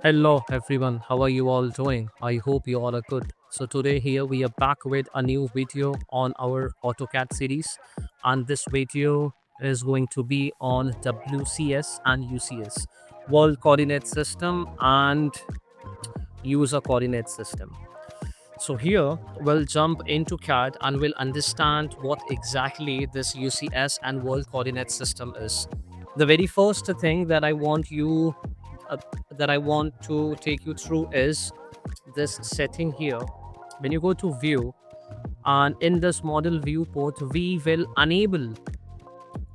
Hello everyone, how are you all doing? I hope you all are good. So today here we are back with a new video on our AutoCAD series, and this video is going to be on WCS and UCS, World Coordinate System and User Coordinate System. So here we'll jump into CAD and we'll understand what exactly this UCS and World Coordinate System is. The very first thing uh, that I want to take you through is this setting here. When you go to view and in this model viewport, we will enable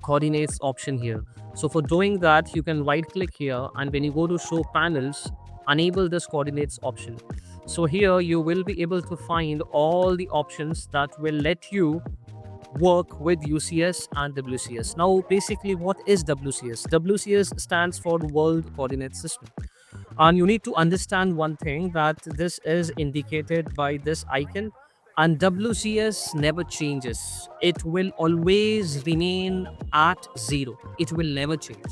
coordinates option here. So for doing that, you can right click here, and when you go to show panels, enable this coordinates option. So here you will be able to find all the options that will let you work with UCS and WCS. Now, basically, what is WCS? WCS stands for World Coordinate System. And you need to understand one thing, that this is indicated by this icon, and WCS never changes. It will always remain at 0. It will never change.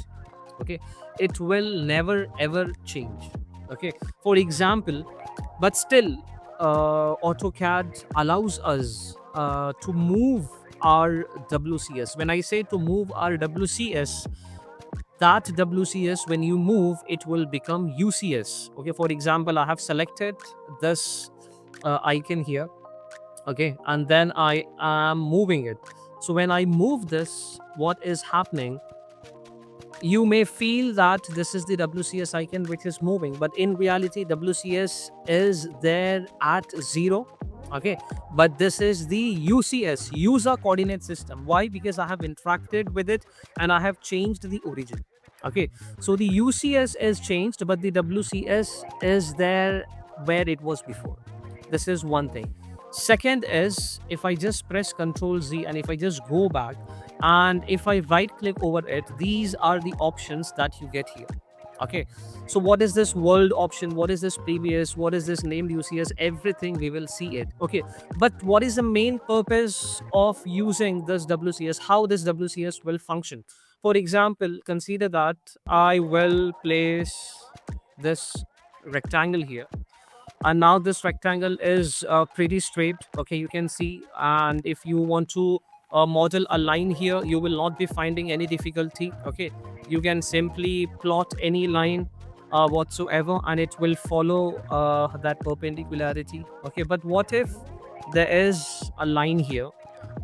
Okay. It will never ever change. Okay. For example, but still, AutoCAD allows us to move our WCS. When I say to move our WCS, that WCS, when you move, it will become UCS. Okay, for example, I have selected this icon here. Okay, and then I am moving it. So when I move this, what is happening? You may feel that this is the WCS icon which is moving, but in reality, WCS is there at 0. Okay, but this is the UCS, User Coordinate System. Why? Because I have interacted with it and I have changed the origin. Okay, so the UCS is changed, but the WCS is there where it was before. This is one thing. Second is, if I just press Ctrl Z and if I just go back and if I right click over it, these are the options that you get here. Okay, so what is this world option? What is this previous? What is this named UCS? Everything we will see it. Okay, but what is the main purpose of using this WCS? How this WCS will function? For example, consider that I will place this rectangle here, and now this rectangle is pretty straight. Okay, you can see, and if you want to model a line here, you will not be finding any difficulty. Okay, you can simply plot any line whatsoever and it will follow that perpendicularity. Okay, but what if there is a line here?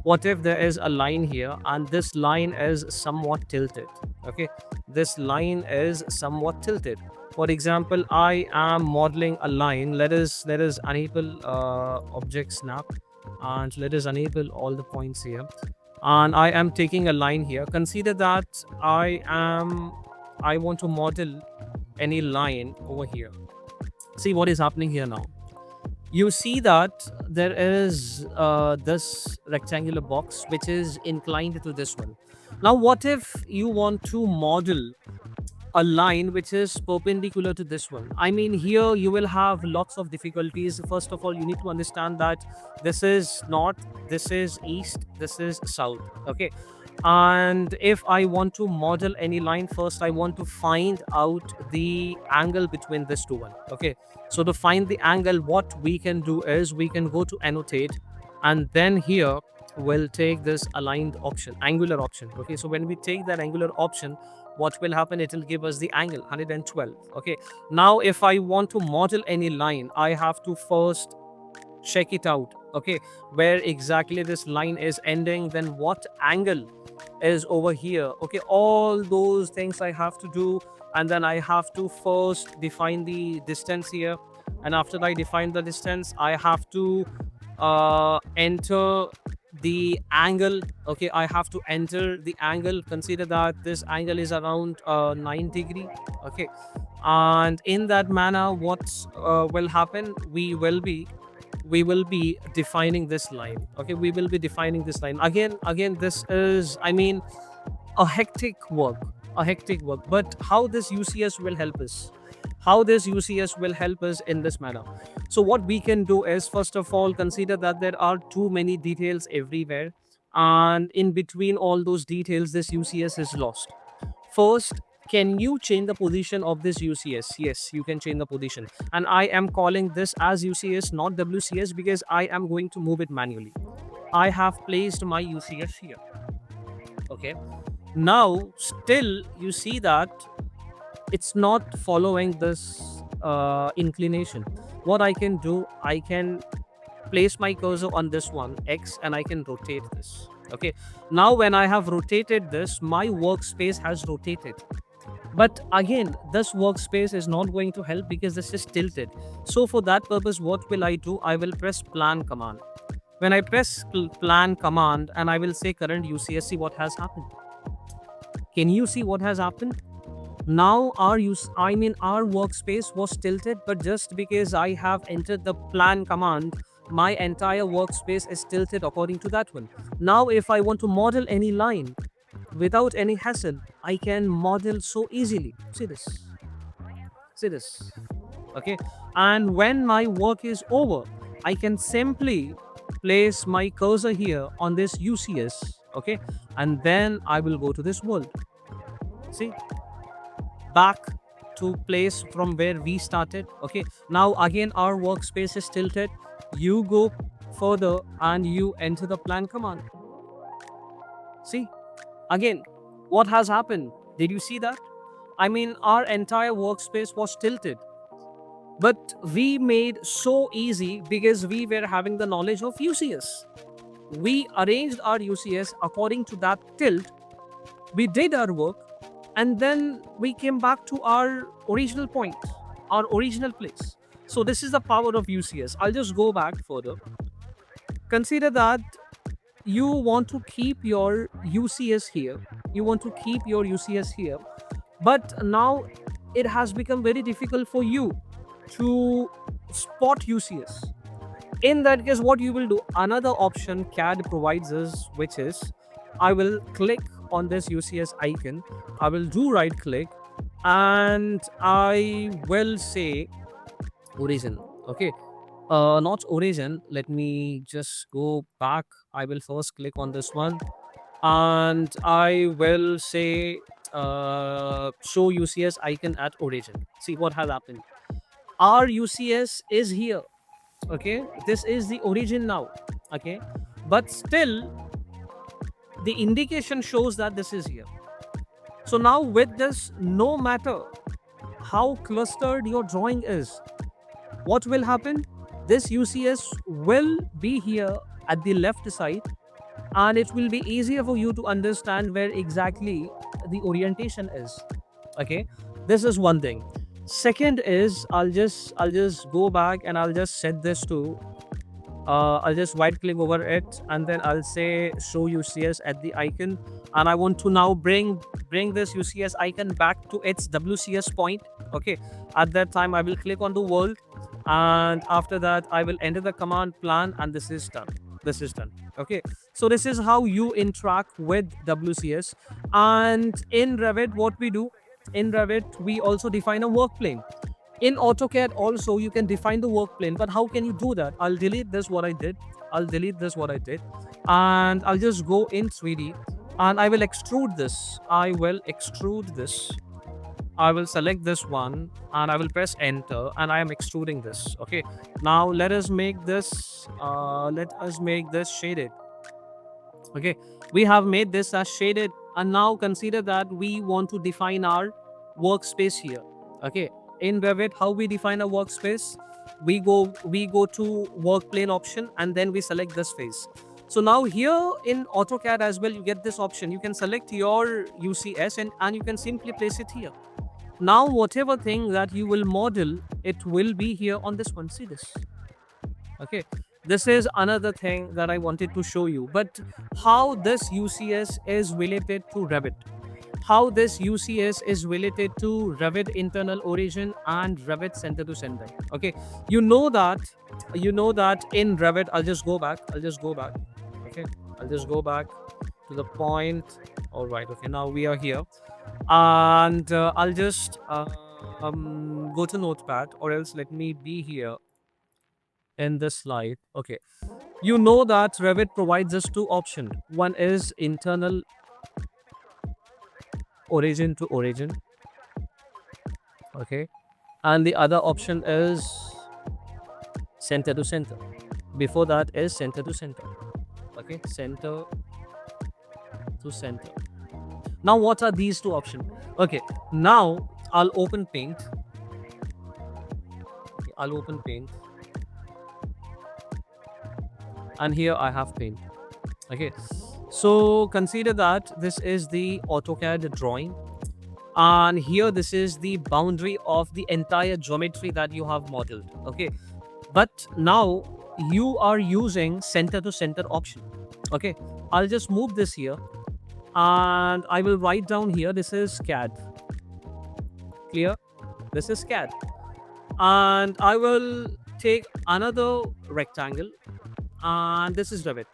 What if there is a line here and this line is somewhat tilted? Okay, this line is somewhat tilted. For example, I am modeling a line. Let us enable object snap, and let us enable all the points here, and I am taking a line here. Consider that I want to model any line over here. See what is happening here now. You see that there is this rectangular box which is inclined to this one. Now what if you want to model a line which is perpendicular to this one? I mean, here you will have lots of difficulties. First of all, you need to understand that this is north, this is east, this is south. Okay, and if I want to model any line, first I want to find out the angle between this two one. Okay, so to find the angle, what we can do is we can go to annotate, and then here we'll take this aligned option, angular option. Okay, so when we take that angular option, what will happen? It will give us the angle 112. Okay, now if I want to model any line, I have to first check it out. Okay, where exactly this line is ending, then what angle is over here. Okay, all those things I have to do, and then I have to first define the distance here, and after I define the distance, I have to enter the angle. Okay, I have to enter the angle. Consider that this angle is around 9 degree. Okay, and in that manner, what will happen? We will be defining this line. Okay, we will be defining this line again. This is, I mean, a hectic work, but how this UCS will help us? How this UCS will help us in this manner? So what we can do is, first of all, consider that there are too many details everywhere, and in between all those details this UCS is lost. First, Can you change the position of this UCS? Yes, you can change the position. And I am calling this as UCS, not WCS, because I am going to move it manually. I have placed my UCS here. Okay. Now, still, you see that it's not following this inclination. What I can do, I can place my cursor on this one, X, and I can rotate this. Okay. Now, when I have rotated this, my workspace has rotated. But again, this workspace is not going to help because this is tilted. So for that purpose, what will I do? I will press plan command. When I press plan command and I will say current UCS, see what has happened. Can you see what has happened? Now our workspace was tilted, but just because I have entered the plan command, my entire workspace is tilted according to that one. Now if I want to model any line without any hassle, I can model so easily. See this. See this. Okay. And when my work is over, I can simply place my cursor here on this UCS. Okay. And then I will go to this world. See, back to place from where we started. Okay. Now again, our workspace is tilted. You go further and you enter the plan command. See, again, what has happened? Did you see that? I mean, our entire workspace was tilted. But we made so easy because we were having the knowledge of UCS. We arranged our UCS according to that tilt. We did our work and then we came back to our original point, our original place. So this is the power of UCS. I'll just go back further. Consider that you want to keep your UCS here. You want to keep your UCS here. But now it has become very difficult for you to spot UCS. In that case, what you will do, another option CAD provides us, which is I will click on this UCS icon. I will do right click and I will say origin. Okay. Not origin. Let me just go back. I will first click on this one and I will say show UCS icon at origin. See what has happened. Our UCS is here. Okay, this is the origin now. Okay, but still the indication shows that this is here. So now with this, no matter how clustered your drawing is, what will happen? This UCS will be here at the left side and it will be easier for you to understand where exactly the orientation is. Okay, this is one thing. Second is I'll just go back and I'll just set this to I'll just right click over it and then I'll say show UCS at the icon, and I want to now bring this UCS icon back to its WCS point. Okay, at that time I will click on the world and after that I will enter the command plan and this is done. This is done. Okay, so this is how you interact with WCS. And in Revit, what we do, in Revit we also define a work plane. In AutoCAD also you can define the work plane, but how can you do that? I'll delete this what I did. I'll delete this what I did and I'll just go in 3D and I will extrude this. I will extrude this. I will select this one and I will press enter and I am extruding this. Okay, now let us make this shaded. Okay, we have made this as shaded and now consider that we want to define our workspace here. Okay, in Revit, how we define a workspace? We go to work plane option and then we select this face. So now here in AutoCAD as well, you get this option. You can select your UCS and you can simply place it here. Now whatever thing that you will model, it will be here on this one. See this. Okay, this is another thing that I wanted to show you. But how this UCS is related to Revit? How this UCS is related to Revit internal origin and Revit center to center. Okay, you know that in Revit, I'll just go back. Okay, I'll just go back to the point. All right. Okay, now we are here, and I'll just go to Notepad, or else let me be here in this slide. Okay, you know that Revit provides us two options. One is internal origin to origin, Okay, and the other option is center to center. Before that is center to center. Okay, center to center. Now what are these two options? Okay, now I'll open paint. Okay, I'll open paint, and here I have paint. Okay, so consider that this is the AutoCAD drawing, and here this is the boundary of the entire geometry that you have modeled. Okay, but now you are using center to center option. Okay, I'll just move this here, and I will write down here this is CAD. Clear? This is CAD, and I will take another rectangle, and this is Revit.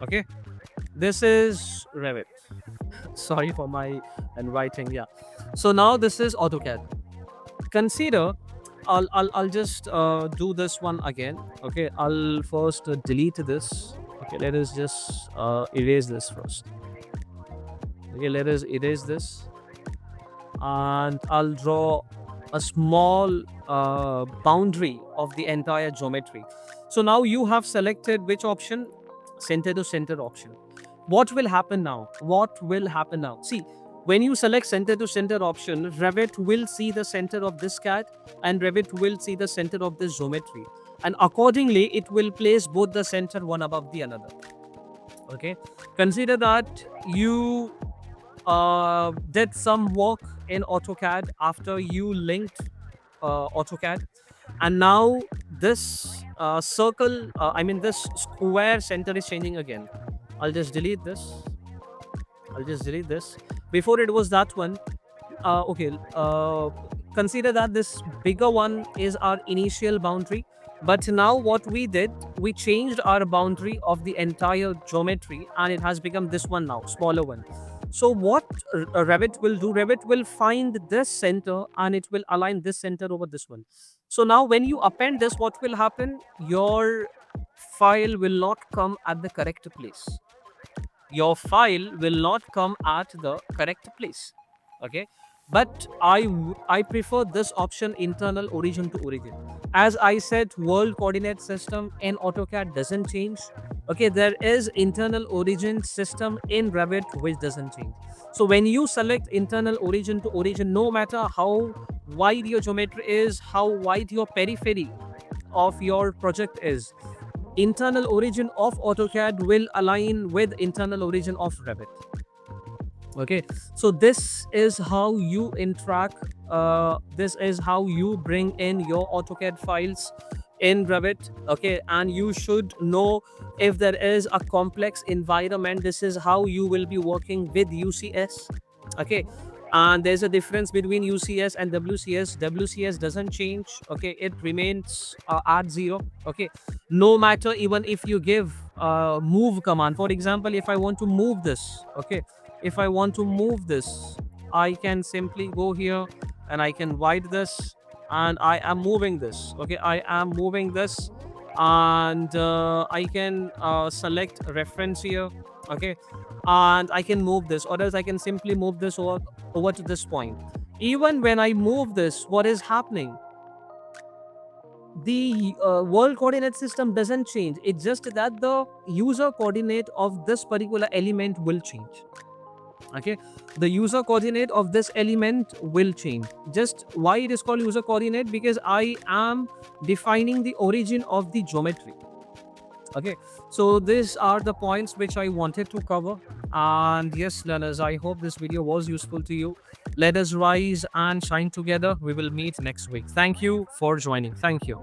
Okay, this is Revit. Sorry for my handwriting. Yeah, so now this is AutoCAD. Consider, I'll just do this one again. Okay, I'll first delete this. Okay, let us just erase this first. Okay, let us erase this, and I'll draw a small boundary of the entire geometry. So now you have selected which option? Center to center option. What will happen now? What will happen now? See, when you select center to center option, Revit will see the center of this CAD, and Revit will see the center of this geometry, and accordingly it will place both the center one above the another. Okay, consider that you did some work in AutoCAD after you linked AutoCAD, and now this circle, this square center is changing again. I'll just delete this. Before it was that one. Okay, consider that this bigger one is our initial boundary, but now what we did, we changed our boundary of the entire geometry, and it has become this one now, smaller one. So what Revit will do, Revit will find this center, and it will align this center over this one. So now when you append this, what will happen? Your file will not come at the correct place. Your file will not come at the correct place. Okay, but I prefer this option, internal origin to origin. As I said, world coordinate system in AutoCAD doesn't change. Okay, there is internal origin system in Revit which doesn't change. So when you select internal origin to origin, no matter how wide your geometry is, how wide your periphery of your project is, internal origin of AutoCAD will align with internal origin of Revit. Okay, so this is how you interact, this is how you bring in your AutoCAD files in Revit. Okay, and you should know if there is a complex environment, this is how you will be working with UCS. Okay, and there's a difference between UCS and WCS. WCS doesn't change. Okay, it remains at 0. Okay, no matter, even if you give move command, for example, if I want to move this, okay, if I want to move this, I can simply go here and I can write this, and I am moving this. Okay, I am moving this, and I can select reference here. Okay, and I can move this, or else I can simply move this over to this point. Even when I move this, what is happening? The world coordinate system doesn't change. It's just that the user coordinate of this particular element will change. Okay, the user coordinate of this element will change. Just why it is called user coordinate? Because I am defining the origin of the geometry. Okay, so these are the points which I wanted to cover. And yes, learners, I hope this video was useful to you. Let us rise and shine together. We will meet next week. Thank you for joining. Thank you.